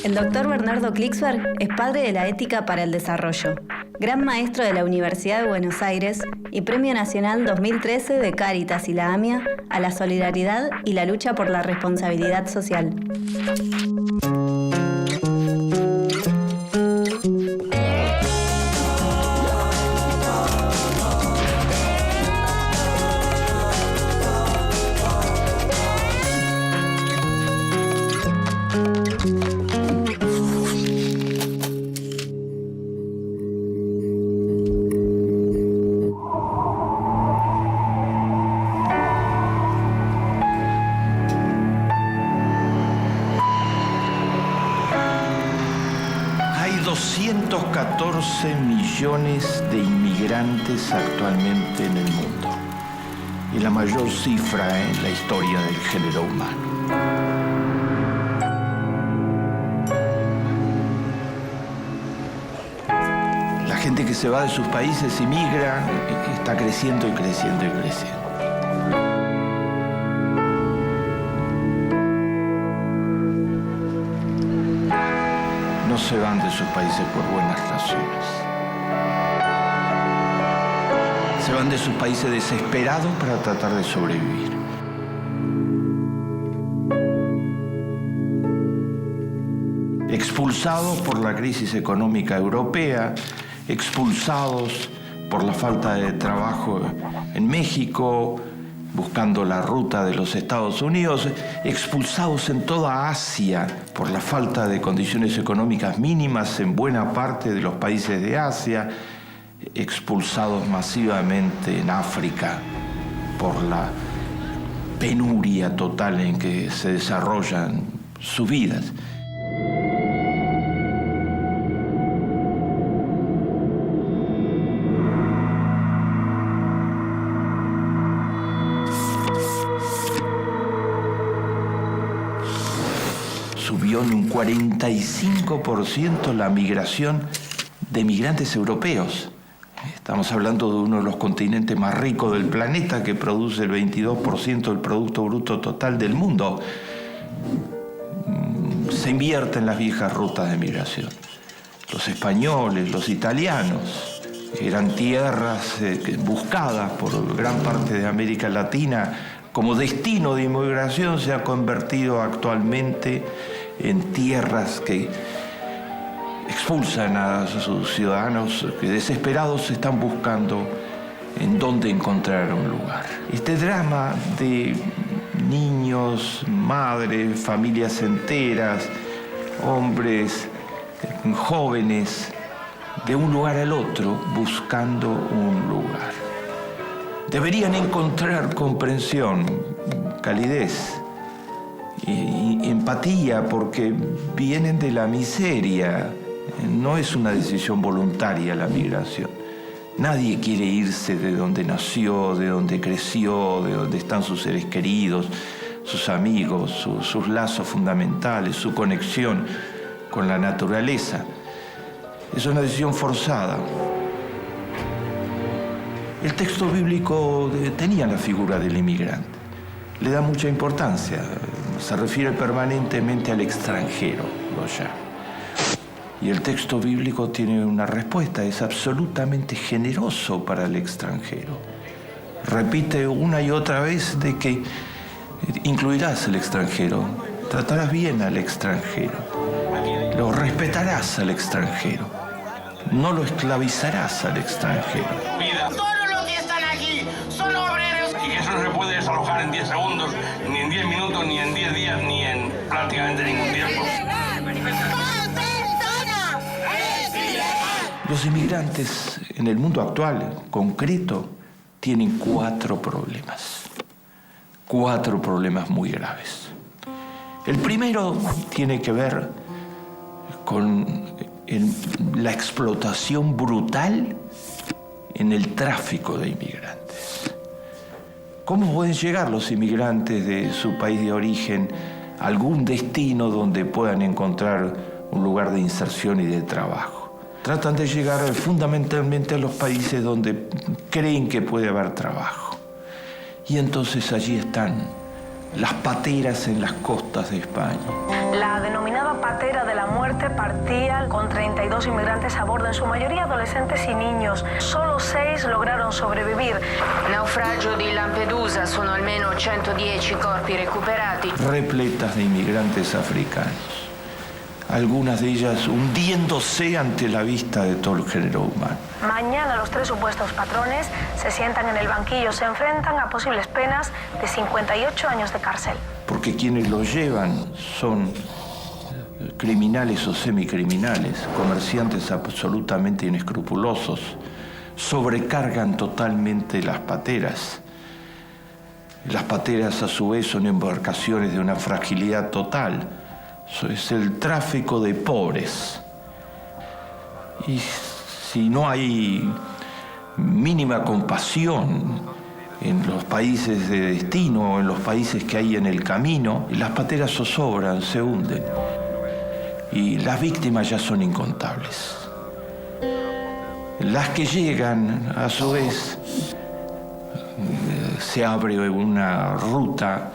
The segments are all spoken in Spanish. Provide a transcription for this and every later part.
El doctor Bernardo Klicksberg es padre de la ética para el desarrollo, gran maestro de la Universidad de Buenos Aires y Premio Nacional 2013 de Cáritas y la AMIA a la solidaridad y la lucha por la responsabilidad social. Hay 214 millones de inmigrantes actualmente en el mundo y la mayor cifra en la historia del género humano. La gente que se va de sus países y migra está creciendo y creciendo y creciendo. No se van de sus países por buenas razones. Se van de sus países desesperados para tratar de sobrevivir. Expulsados por la crisis económica europea, expulsados por la falta de trabajo en México, buscando la ruta de los Estados Unidos, expulsados en toda Asia por la falta de condiciones económicas mínimas en buena parte de los países de Asia, expulsados masivamente en África por la penuria total en que se desarrollan sus vidas. Subió en un 45% la migración de migrantes europeos. Estamos hablando de uno de los continentes más ricos del planeta que produce el 22% del Producto Bruto Total del mundo. Se invierte en las viejas rutas de migración. Los españoles, los italianos, eran tierras buscadas por gran parte de América Latina como destino de inmigración, se ha convertido actualmente en tierras que expulsan a sus ciudadanos que desesperados están buscando en dónde encontrar un lugar. Este drama de niños, madres, familias enteras, hombres, jóvenes, de un lugar al otro buscando un lugar. Deberían encontrar comprensión, calidez y empatía porque vienen de la miseria. No es una decisión voluntaria la migración. Nadie quiere irse de donde nació, de donde creció, de donde están sus seres queridos, sus amigos, sus lazos fundamentales, su conexión con la naturaleza. Es una decisión forzada. El texto bíblico tenía la figura del inmigrante. Le da mucha importancia. Se refiere permanentemente al extranjero, lo llama. Y el texto bíblico tiene una respuesta. Es absolutamente generoso para el extranjero. Repite una y otra vez de que incluirás al extranjero. Tratarás bien al extranjero. Lo respetarás al extranjero. No lo esclavizarás al extranjero. No se puede desalojar en 10 segundos, ni en 10 minutos, ni en 10 días, ni en prácticamente ningún tiempo. Los inmigrantes en el mundo actual, concreto, tienen 4 problemas. 4 problemas muy graves. El primero tiene que ver con la explotación brutal en el tráfico de inmigrantes. ¿Cómo pueden llegar los inmigrantes de su país de origen a algún destino donde puedan encontrar un lugar de inserción y de trabajo? Tratan de llegar fundamentalmente a los países donde creen que puede haber trabajo. Y entonces allí están las pateras en las costas de España. La denominada patera de la muerte partía con 32 inmigrantes a bordo, en su mayoría adolescentes y niños. Solo 6 lograron sobrevivir. Naufragio di Lampedusa, sono almeno 110 corpi recuperati. Repletas de inmigrantes africanos, algunas de ellas hundiéndose ante la vista de todo el género humano. Mañana los 3 supuestos patrones se sientan en el banquillo, se enfrentan a posibles penas de 58 años de cárcel. Porque quienes los llevan son criminales o semicriminales, comerciantes absolutamente inescrupulosos, sobrecargan totalmente las pateras. Las pateras a su vez son embarcaciones de una fragilidad total. Es el tráfico de pobres. Y si no hay mínima compasión en los países de destino, en los países que hay en el camino, las pateras zozobran, se hunden. Y las víctimas ya son incontables. Las que llegan, a su vez, se abre una ruta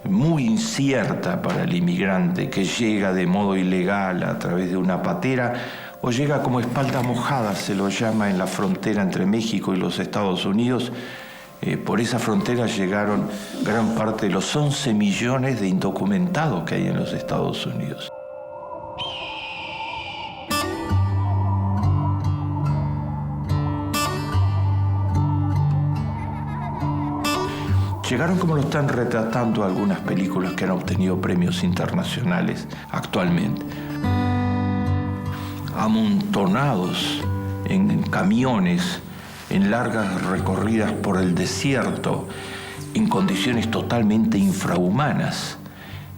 muy incierta para el inmigrante que llega de modo ilegal a través de una patera o llega como espalda mojada, se lo llama en la frontera entre México y los Estados Unidos. Por esa frontera llegaron gran parte de los 11 millones de indocumentados que hay en los Estados Unidos. Llegaron como lo están retratando algunas películas que han obtenido premios internacionales actualmente. Amontonados en camiones, en largas recorridas por el desierto, en condiciones totalmente infrahumanas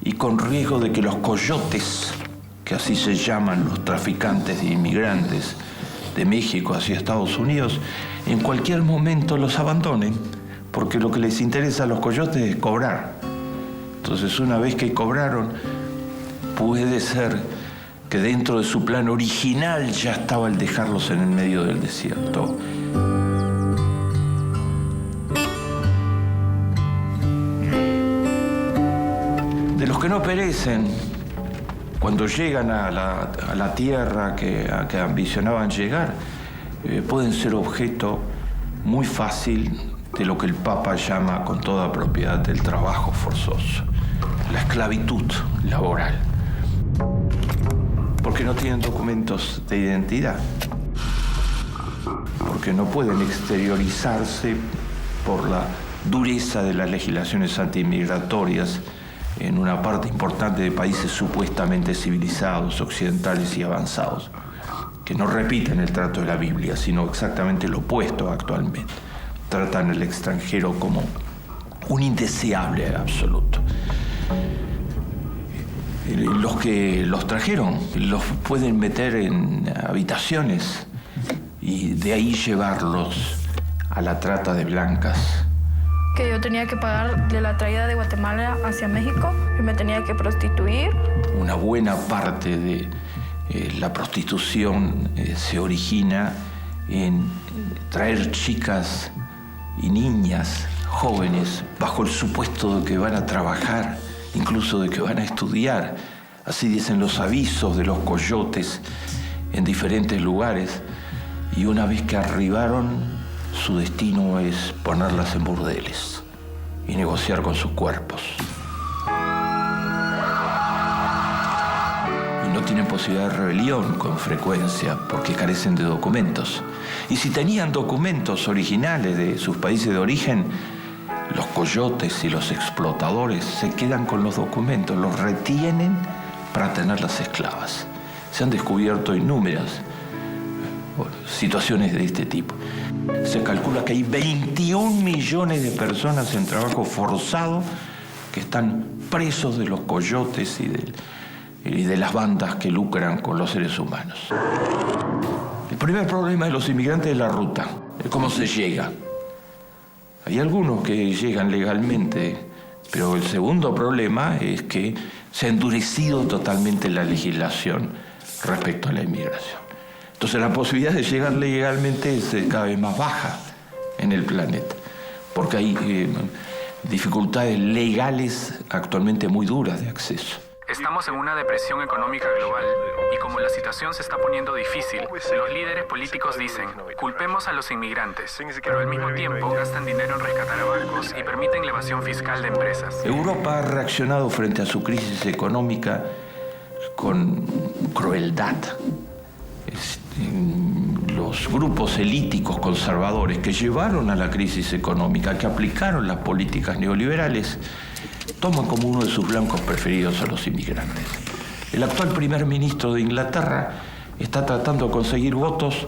y con riesgo de que los coyotes, que así se llaman los traficantes de inmigrantes de México hacia Estados Unidos, en cualquier momento los abandonen, porque lo que les interesa a los coyotes es cobrar. Entonces, una vez que cobraron, puede ser que dentro de su plan original ya estaba el dejarlos en el medio del desierto. De los que no perecen, cuando llegan a la tierra a que ambicionaban llegar, pueden ser objeto muy fácil de lo que el Papa llama con toda propiedad el trabajo forzoso, la esclavitud laboral, porque no tienen documentos de identidad, porque no pueden exteriorizarse por la dureza de las legislaciones antiinmigratorias en una parte importante de países supuestamente civilizados, occidentales y avanzados, que no repiten el trato de la Biblia, sino exactamente lo opuesto actualmente. Tratan al extranjero como un indeseable absoluto. Los que los trajeron los pueden meter en habitaciones y de ahí llevarlos a la trata de blancas. Que yo tenía que pagar de la traída de Guatemala hacia México y me tenía que prostituir. Una buena parte de la prostitución se origina en traer chicas y niñas jóvenes bajo el supuesto de que van a trabajar, incluso de que van a estudiar. Así dicen los avisos de los coyotes en diferentes lugares. Y una vez que arribaron, su destino es ponerlas en burdeles y negociar con sus cuerpos. Y no tienen posibilidad de rebelión con frecuencia porque carecen de documentos. Y si tenían documentos originales de sus países de origen, los coyotes y los explotadores se quedan con los documentos, los retienen para tenerlas esclavas. Se han descubierto innumerables situaciones de este tipo. Se calcula que hay 21 millones de personas en trabajo forzado que están presos de los coyotes y de las bandas que lucran con los seres humanos. El primer problema de los inmigrantes es la ruta, es cómo se llega. Hay algunos que llegan legalmente, pero el segundo problema es que se ha endurecido totalmente la legislación respecto a la inmigración. Entonces la posibilidad de llegar legalmente es cada vez más baja en el planeta, porque hay dificultades legales actualmente muy duras de acceso. Estamos en una depresión económica global y como la situación se está poniendo difícil, los líderes políticos dicen, culpemos a los inmigrantes, pero al mismo tiempo gastan dinero en rescatar a barcos y permiten la evasión fiscal de empresas. Europa ha reaccionado frente a su crisis económica con crueldad. Los grupos elíticos conservadores que llevaron a la crisis económica, que aplicaron las políticas neoliberales, toman como uno de sus blancos preferidos a los inmigrantes. El actual primer ministro de Inglaterra está tratando de conseguir votos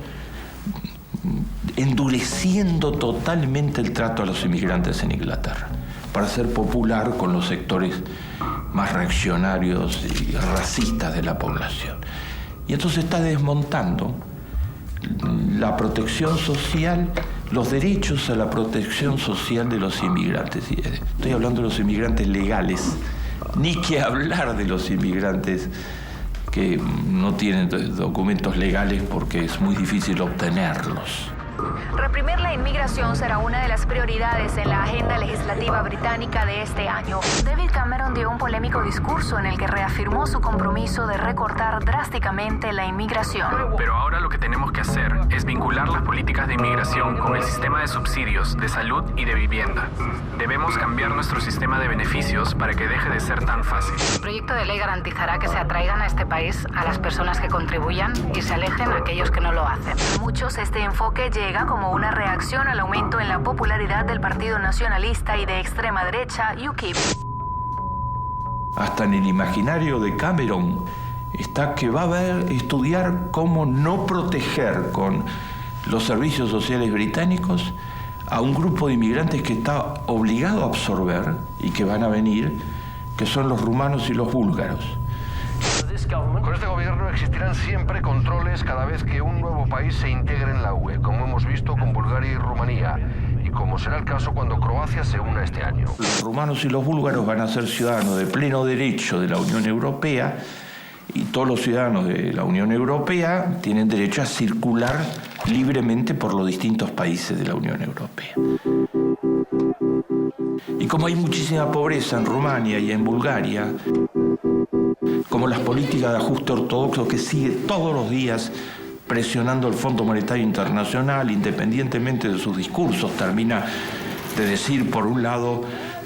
endureciendo totalmente el trato a los inmigrantes en Inglaterra para ser popular con los sectores más reaccionarios y racistas de la población. Y entonces está desmontando la protección social, los derechos a la protección social de los inmigrantes. Estoy hablando de los inmigrantes legales, ni que hablar de los inmigrantes que no tienen documentos legales porque es muy difícil obtenerlos. Reprimir la inmigración será una de las prioridades en la agenda legislativa británica de este año. David Cameron dio un polémico discurso en el que reafirmó su compromiso de recortar drásticamente la inmigración. Pero ahora lo que tenemos que hacer es vincular las políticas de inmigración con el sistema de subsidios, de salud y de vivienda. Debemos cambiar nuestro sistema de beneficios para que deje de ser tan fácil. El proyecto de ley garantizará que se atraigan a este país a las personas que contribuyan y se alejen a aquellos que no lo hacen. Muchos este enfoque llega como una reacción al aumento en la popularidad del Partido Nacionalista y de extrema derecha UKIP. Hasta en el imaginario de Cameron está que va a estudiar cómo no proteger con los servicios sociales británicos a un grupo de inmigrantes que está obligado a absorber y que van a venir, que son los rumanos y los búlgaros. Con este gobierno existirán siempre controles cada vez que un nuevo país se integre en la UE, como hemos visto con Bulgaria y Rumanía, y como será el caso cuando Croacia se una este año. Los rumanos y los búlgaros van a ser ciudadanos de pleno derecho de la Unión Europea y todos los ciudadanos de la Unión Europea tienen derecho a circular libremente por los distintos países de la Unión Europea. Y como hay muchísima pobreza en Rumania y en Bulgaria, como las políticas de ajuste ortodoxo que sigue todos los días presionando el Fondo Monetario Internacional, independientemente de sus discursos, termina de decir, por un lado,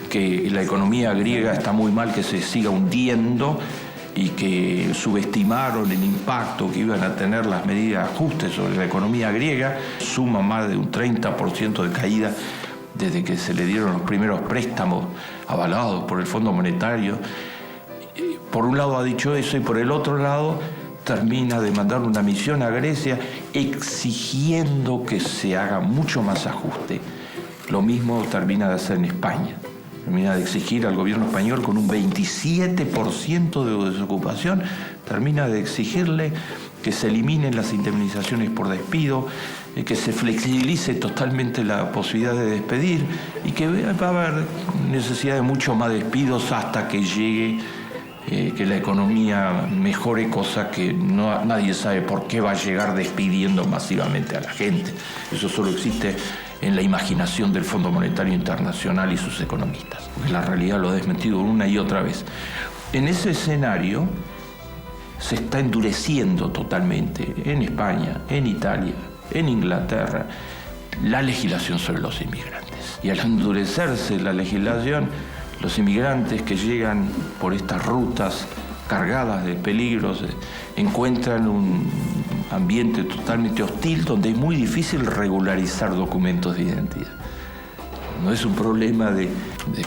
que la economía griega está muy mal, que se siga hundiendo y que subestimaron el impacto que iban a tener las medidas de ajuste sobre la economía griega, suma más de un 30% de caída desde que se le dieron los primeros préstamos avalados por el Fondo Monetario. Por un lado ha dicho eso y por el otro lado termina de mandar una misión a Grecia exigiendo que se haga mucho más ajuste. Lo mismo termina de hacer en España. Termina de exigir al gobierno español con un 27% de desocupación, termina de exigirle que se eliminen las indemnizaciones por despido, que se flexibilice totalmente la posibilidad de despedir y que va a haber necesidad de mucho más despidos hasta que llegue que la economía mejore, cosa que nadie sabe por qué va a llegar despidiendo masivamente a la gente. Eso solo existe en la imaginación del Fondo Monetario Internacional y sus economistas. La realidad lo ha desmentido una y otra vez. En ese escenario se está endureciendo totalmente en España, en Italia, en Inglaterra, la legislación sobre los inmigrantes. Y al endurecerse la legislación, los inmigrantes que llegan por estas rutas cargadas de peligros encuentran un ambiente totalmente hostil donde es muy difícil regularizar documentos de identidad. No es un problema de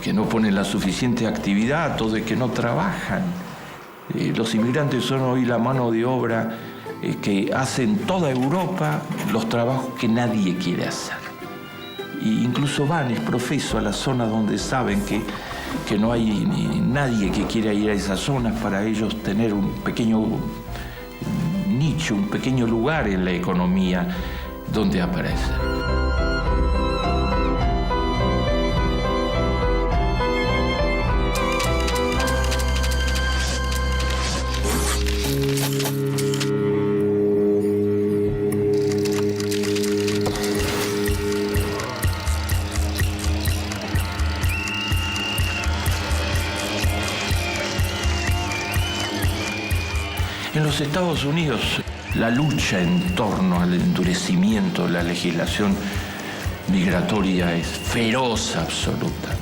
que no ponen la suficiente actividad o de que no trabajan. Los inmigrantes son hoy la mano de obra que hace en toda Europa los trabajos que nadie quiere hacer. E incluso van, es profeso, a las zonas donde saben que no hay nadie que quiera ir a esas zonas para ellos tener un pequeño nicho, un pequeño lugar en la economía donde aparecer. En los Estados Unidos, la lucha en torno al endurecimiento de la legislación migratoria es feroz absolutamente.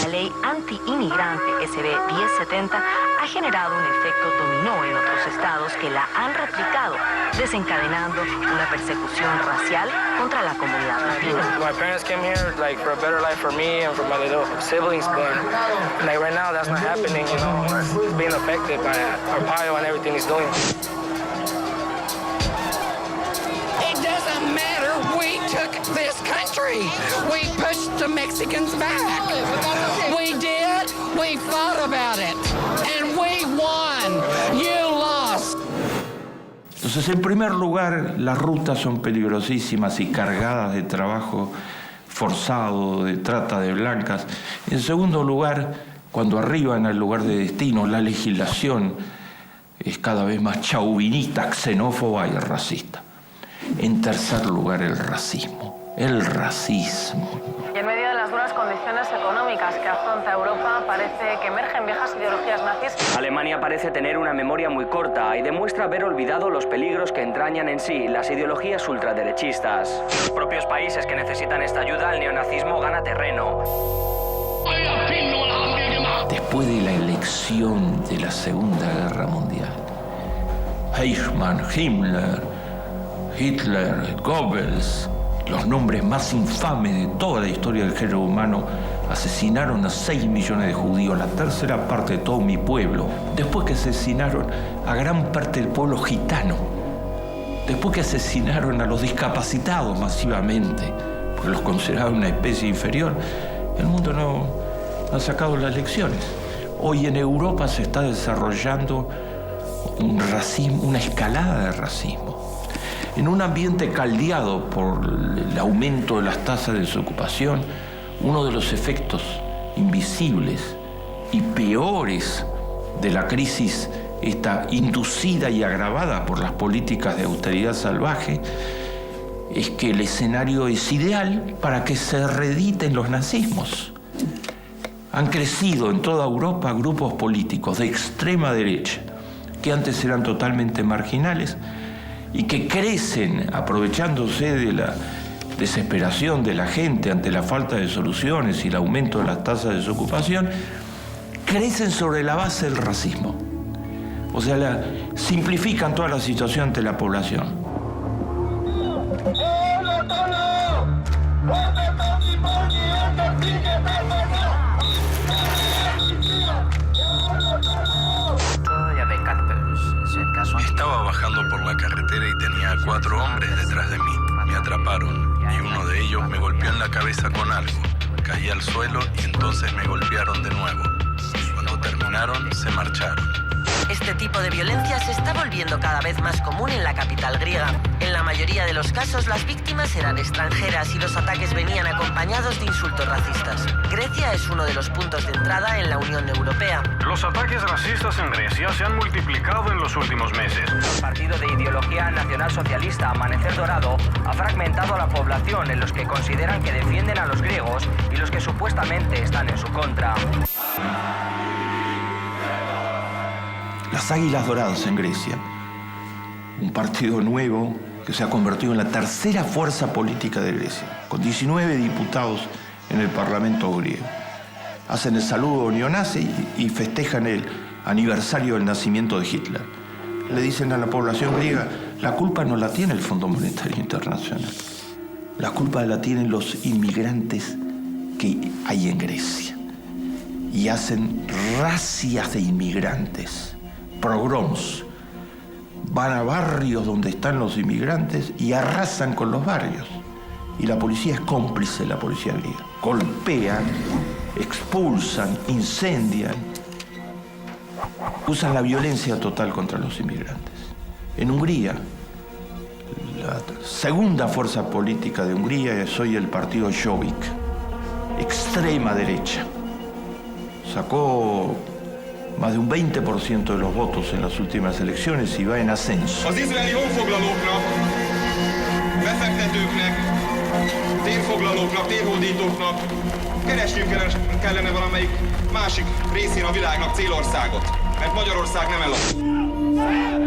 La ley anti-inmigrante SB 1070 ha generado un efecto dominó en otros estados que la han replicado, desencadenando una persecución racial contra la comunidad latina. My parents came here for a better life for me and for my little siblings, but right now that's not happening, It's being affected by Arpaio and everything he's doing. It doesn't matter. We took this country. We pushed the Mexicans back. We did. We fought about it. And we won. You lost. Entonces, en primer lugar, las rutas son peligrosísimas y cargadas de trabajo forzado, de trata de blancas. En segundo lugar, cuando arriban al lugar de destino, la legislación es cada vez más chauvinista, xenófoba y racista. En tercer lugar, el racismo. El racismo. Y en medio de las duras condiciones económicas que afronta Europa, parece que emergen viejas ideologías nazis. Alemania parece tener una memoria muy corta y demuestra haber olvidado los peligros que entrañan en sí las ideologías ultraderechistas. En los propios países que necesitan esta ayuda, el neonazismo gana terreno. Después de la elección de la Segunda Guerra Mundial, Eichmann, Himmler, Hitler, Goebbels, los nombres más infames de toda la historia del género humano, asesinaron a 6 millones de judíos, la tercera parte de todo mi pueblo. Después que asesinaron a gran parte del pueblo gitano. Después que asesinaron a los discapacitados masivamente, porque los consideraban una especie inferior, el mundo no ha sacado las lecciones. Hoy en Europa se está desarrollando un racismo, una escalada de racismo. En un ambiente caldeado por el aumento de las tasas de desocupación, uno de los efectos invisibles y peores de la crisis está inducida y agravada por las políticas de austeridad salvaje, es que el escenario es ideal para que se reediten los nazismos. Han crecido en toda Europa grupos políticos de extrema derecha que antes eran totalmente marginales y que crecen aprovechándose de la desesperación de la gente ante la falta de soluciones y el aumento de las tasas de desocupación, crecen sobre la base del racismo. O sea, simplifican toda la situación ante la población. Estaba bajando por la carretera y tenía 4 hombres detrás de mí. Me atraparon y uno de ellos me golpeó en la cabeza con algo. Caí al suelo y entonces me golpearon de nuevo. Cuando terminaron, se marcharon. Este tipo de violencia se está volviendo cada vez más común en la capital griega. En la mayoría de los casos, las víctimas eran extranjeras y los ataques venían acompañados de insultos racistas. Grecia es uno de los puntos de entrada en la Unión Europea. Los ataques racistas en Grecia se han multiplicado en los últimos meses. El partido de ideología nacionalsocialista Amanecer Dorado ha fragmentado a la población en los que consideran que defienden a los griegos y los que supuestamente están en su contra. Las Águilas Doradas en Grecia, un partido nuevo que se ha convertido en la tercera fuerza política de Grecia, con 19 diputados en el Parlamento griego. Hacen el saludo neonazi y festejan el aniversario del nacimiento de Hitler. Le dicen a la población griega, la culpa no la tiene el Fondo Monetario Internacional, la culpa la tienen los inmigrantes que hay en Grecia. Y hacen racias de inmigrantes, pogroms. Van a barrios donde están los inmigrantes y arrasan con los barrios. Y la policía es cómplice de la policía griega. Golpean, expulsan, incendian. Usan la violencia total contra los inmigrantes. En Hungría, la segunda fuerza política de Hungría es hoy el partido Jobbik, extrema derecha. Sacó más de un 20% de los votos en las últimas elecciones y va en ascenso. Az izraeli honfoglalóknak, befektetőknek, térfoglalóknak, térhódítóknak keresnünk kellene valamelyik másik részén a világnak célországot, mert Magyarország nem eladó.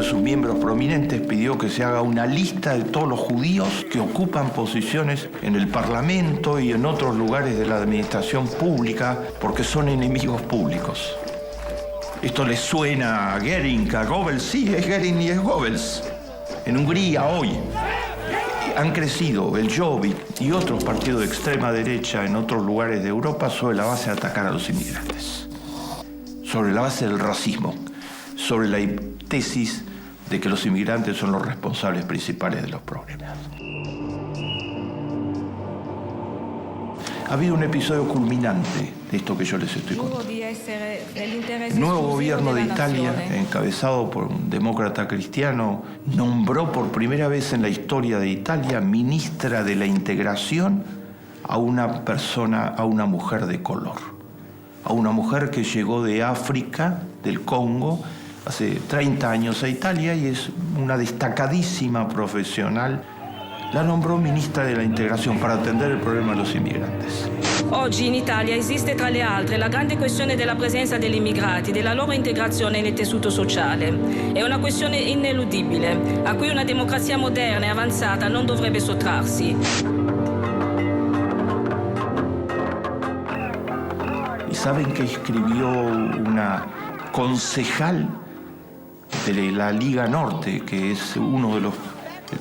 de sus miembros prominentes pidió que se haga una lista de todos los judíos que ocupan posiciones en el Parlamento y en otros lugares de la administración pública porque son enemigos públicos. Esto les suena a Goering, a Goebbels. Sí, es Goering y es Goebbels. En Hungría hoy han crecido el Jobbik y otros partidos de extrema derecha en otros lugares de Europa sobre la base de atacar a los inmigrantes, sobre la base del racismo, sobre la tesis de que los inmigrantes son los responsables principales de los problemas. Ha habido un episodio culminante de esto que yo les estoy contando. El nuevo gobierno de Italia, encabezado por un demócrata cristiano, nombró por primera vez en la historia de Italia ministra de la integración a una persona, a una mujer de color, a una mujer que llegó de África, del Congo, hace 30 años a Italia y es una destacadísima profesional. La nombrò ministra della integrazione per attendere il problema degli immigranti. Oggi in Italia esiste tra le altre la grande questione della presenza degli immigrati, della loro integrazione nel tessuto sociale. È una questione ineludibile, a cui una democrazia moderna e avanzata non dovrebbe sottrarsi. ¿Y saben que escribió una concejal de la Liga Norte, que es uno de los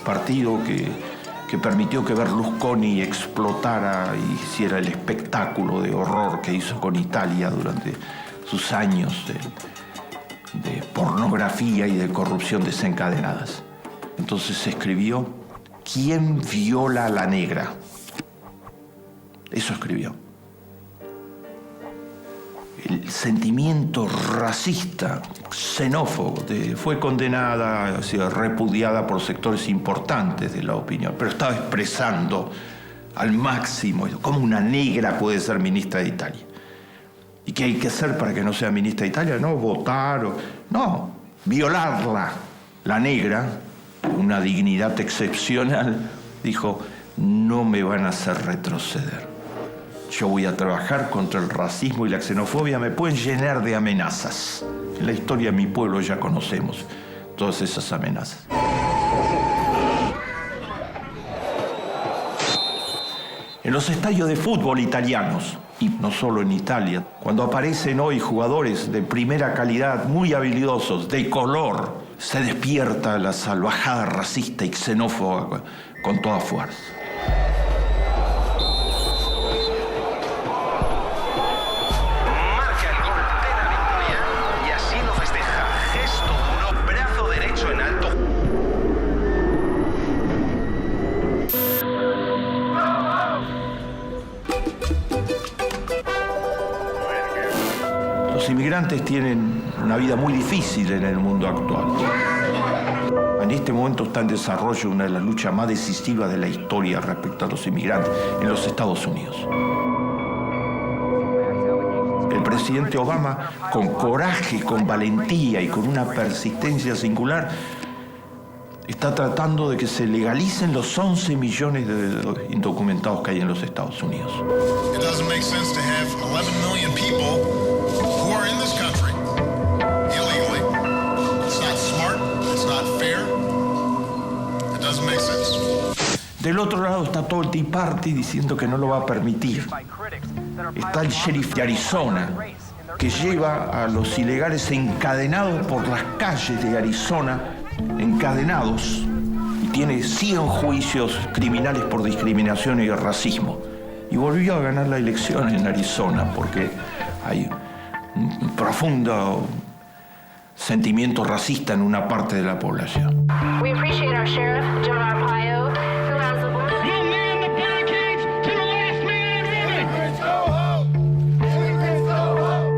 partidos que permitió que Berlusconi explotara y hiciera el espectáculo de horror que hizo con Italia durante sus años de pornografía y de corrupción desencadenadas? Entonces se escribió: ¿quién viola a la negra? Eso escribió. El sentimiento racista, xenófobo, fue condenada, ha sido repudiada por sectores importantes de la opinión, pero estaba expresando al máximo cómo una negra puede ser ministra de Italia. ¿Y qué hay que hacer para que no sea ministra de Italia? No votar, no, violarla. La negra, una dignidad excepcional, dijo: no me van a hacer retroceder. Yo voy a trabajar contra el racismo y la xenofobia. Me pueden llenar de amenazas. En la historia de mi pueblo ya conocemos todas esas amenazas. En los estadios de fútbol italianos, y no solo en Italia, cuando aparecen hoy jugadores de primera calidad, muy habilidosos, de color, se despierta la salvajada racista y xenófoba con toda fuerza. Los inmigrantes tienen una vida muy difícil en el mundo actual. En este momento está en desarrollo una de las luchas más decisivas de la historia respecto a los inmigrantes en los Estados Unidos. El presidente Obama, con coraje, con valentía y con una persistencia singular, está tratando de que se legalicen los 11 millones de indocumentados que hay en los Estados Unidos. It doesn't make sense to have 11 million people who are in this country illegally. It's not smart, it's not fair. It doesn't make sense. Del otro lado está todo el Tea Party diciendo que no lo va a permitir. Está el sheriff de Arizona, que lleva a los ilegales encadenados por las calles de Arizona, encadenados, y tiene 100 juicios criminales por discriminación y racismo. Y volvió a ganar la elección en Arizona porque hay un profundo sentimiento racista en una parte de la población. We appreciate our sheriff, Joe Arpaio, who has the voice. No man the barricades to the last man living.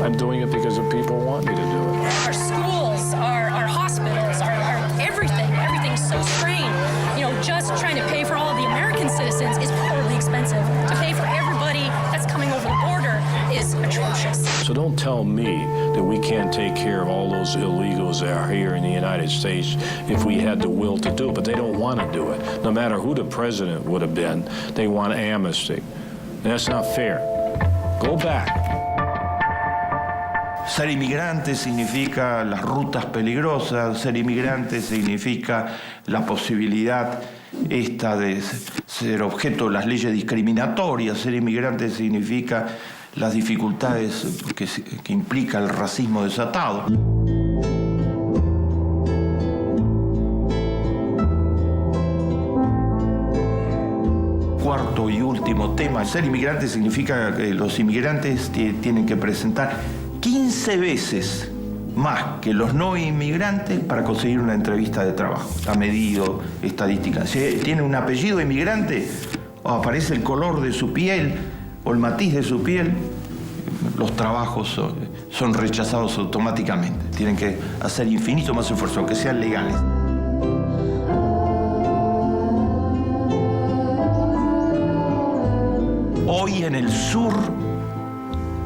I'm doing it because the people want me to do it. Our schools, our hospitals, our everything, everything's so strained. You know, just trying to pay for all of the American citizens is horribly expensive. To pay for everybody that's coming over the border is atrocious. So don't tell me that we can't take care of all those illegals that are here in the United States if we had the will to do it, but they don't want to do it. No matter who the president would have been, they want amnesty. And that's not fair. Go back. Ser inmigrante significa las rutas peligrosas, ser inmigrante significa la posibilidad esta de ser objeto de las leyes discriminatorias, ser inmigrante significa las dificultades que implica el racismo desatado. Cuarto y último tema, ser inmigrante significa que los inmigrantes tienen que presentar 15 veces más que los no inmigrantes para conseguir una entrevista de trabajo. Está medido estadística. Si tiene un apellido inmigrante, o aparece el color de su piel o el matiz de su piel, los trabajos son rechazados automáticamente. Tienen que hacer infinito más esfuerzo, aunque sean legales. Hoy en el sur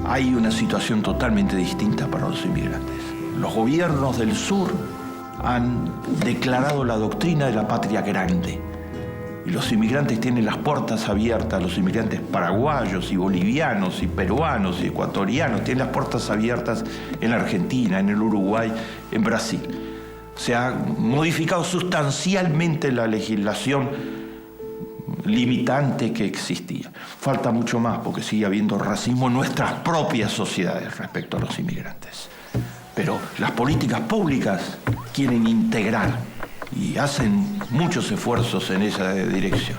hay una situación totalmente distinta para los inmigrantes. Los gobiernos del sur han declarado la doctrina de la patria grande. Y los inmigrantes tienen las puertas abiertas, los inmigrantes paraguayos y bolivianos y peruanos y ecuatorianos tienen las puertas abiertas en la Argentina, en el Uruguay, en Brasil. Se ha modificado sustancialmente la legislación limitante que existía. Falta mucho más porque sigue habiendo racismo en nuestras propias sociedades respecto a los inmigrantes. Pero las políticas públicas quieren integrar y hacen muchos esfuerzos en esa dirección.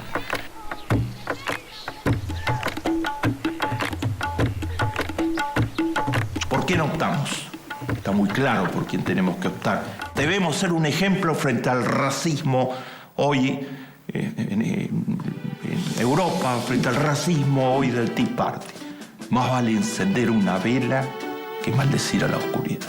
¿Por qué no optamos? Está muy claro por quién tenemos que optar. Debemos ser un ejemplo frente al racismo hoy en Europa, frente al racismo hoy del Tea Party. Más vale encender una vela que maldecir a la oscuridad.